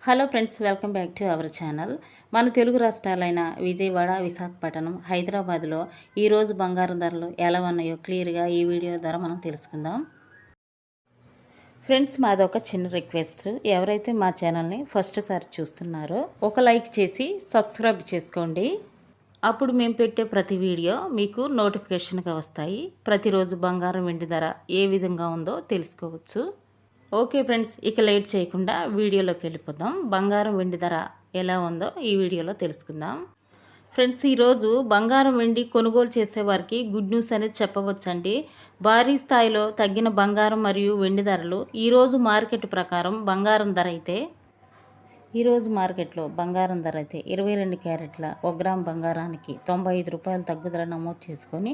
Hello friends, welcome back to our channel. మన తెలుగు రాష్ట్రాలైన విజయవాడ, విశాఖపట్నం, హైదరాబాద్లో ఈరోజు బంగారం ధరలు ఎలా ఉన్నాయో క్లియర్గా ఈ వీడియో ద్వారా మనం తెలుసుకుందాం. ఫ్రెండ్స్, మాది ఒక చిన్న రిక్వెస్ట్. ఎవరైతే మా ఛానల్ని ఫస్ట్ సారి చూస్తున్నారో ఒక లైక్ చేసి సబ్స్క్రైబ్ చేసుకోండి. అప్పుడు మేము పెట్టే ప్రతి వీడియో మీకు నోటిఫికేషన్గా వస్తాయి. ప్రతిరోజు బంగారం వెండి ధర ఏ విధంగా ఉందో తెలుసుకోవచ్చు. ఓకే ఫ్రెండ్స్, ఇక లేట్ చేయకుండా వీడియోలోకి వెళ్ళిపోదాం. బంగారం వెండి ధర ఎలా ఉందో ఈ వీడియోలో తెలుసుకుందాం. ఫ్రెండ్స్, ఈరోజు బంగారం వెండి కొనుగోలు చేసేవారికి గుడ్ న్యూస్ అనేది చెప్పవచ్చండి. భారీ స్థాయిలో తగ్గిన బంగారం మరియు వెండి ధరలు ఈరోజు మార్కెట్ ప్రకారం ఈరోజు మార్కెట్లో బంగారం ధర అయితే 22 క్యారెట్ల 1 గ్రామ్ బంగారానికి 95 రూపాయలు తగ్గుదల నమోదు చేసుకొని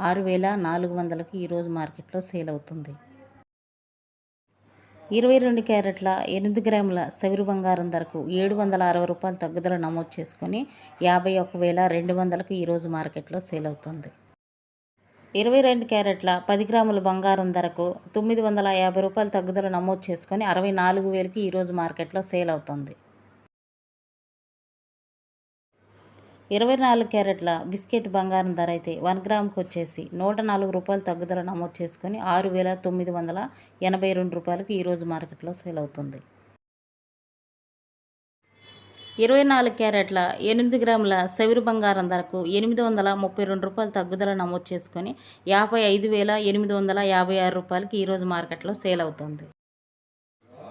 6,400కి ఈరోజు మార్కెట్లో సేల్ అవుతుంది. 22 క్యారెట్ల 8 గ్రాముల సవిరు బంగారం ధరకు 760 రూపాయలు తగ్గుదల నమోదు చేసుకొని 51,200కు ఈరోజు మార్కెట్లో సేల్ అవుతుంది. 22 క్యారెట్ల 10 గ్రాముల బంగారం ధరకు 950 రూపాయలు తగ్గుదల నమోదు చేసుకొని 64,000కి ఈరోజు మార్కెట్లో సేల్ అవుతుంది. 24 క్యారెట్ల బిస్కెట్ బంగారం ధర అయితే 1 గ్రాముకు వచ్చేసి 104 రూపాయలు తగ్గుదల నమోదు చేసుకొని 6,982 రూపాయలకు ఈరోజు మార్కెట్లో సేల్ అవుతుంది. 24 క్యారెట్ల 8 గ్రాముల సవిరు బంగారం ధరకు 832 రూపాయలు తగ్గుదల నమోదు చేసుకొని 55,856 రూపాయలకి ఈరోజు మార్కెట్లో సేల్ అవుతుంది.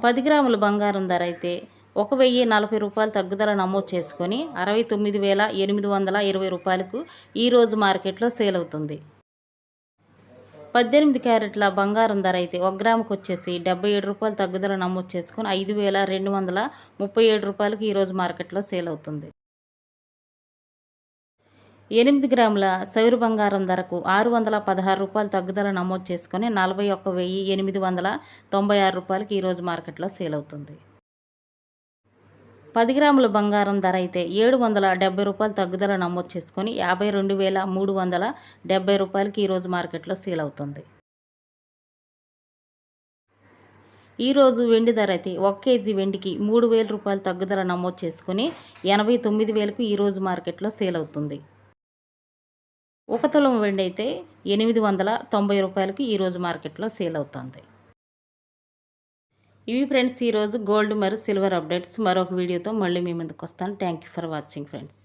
10 గ్రాముల బంగారం ధర అయితే 1,040 రూపాయలు తగ్గుదల నమోదు చేసుకొని 69,820 రూపాయలకు ఈరోజు మార్కెట్లో సేల్ అవుతుంది. 18 క్యారెట్ల బంగారం ధర అయితే 1 గ్రాముకు వచ్చేసి 77 రూపాయలు తగ్గుదల నమోదు చేసుకొని 5,237 రూపాయలకు ఈరోజు మార్కెట్లో సేల్ అవుతుంది. 8 గ్రాముల సవిరు బంగారం ధరకు 616 రూపాయలు తగ్గుదల నమోదు చేసుకొని 41,896 రూపాయలకి ఈరోజు మార్కెట్లో సేల్ అవుతుంది. 10 గ్రాముల బంగారం ధర అయితే 770 రూపాయలు తగ్గుదల నమోదు చేసుకొని 52,370 రూపాయలకి ఈరోజు మార్కెట్లో సేల్ అవుతుంది. ఈరోజు వెండి ధర అయితే 1 కేజీ వెండికి 3,000 రూపాయలు తగ్గుదల నమోదు చేసుకొని 89,000కు ఈరోజు మార్కెట్లో సేల్ అవుతుంది. 1 తులం వెండి అయితే 890 రూపాయలకు ఈరోజు మార్కెట్లో సేల్ అవుతుంది. ఇవి ఫ్రెండ్స్ ఈరోజు గోల్డ్ మరియు సిల్వర్ అప్డేట్స్. మరొక వీడియోతో మళ్ళీ మీ ముందుకు వస్తాను. Thank you for watching friends.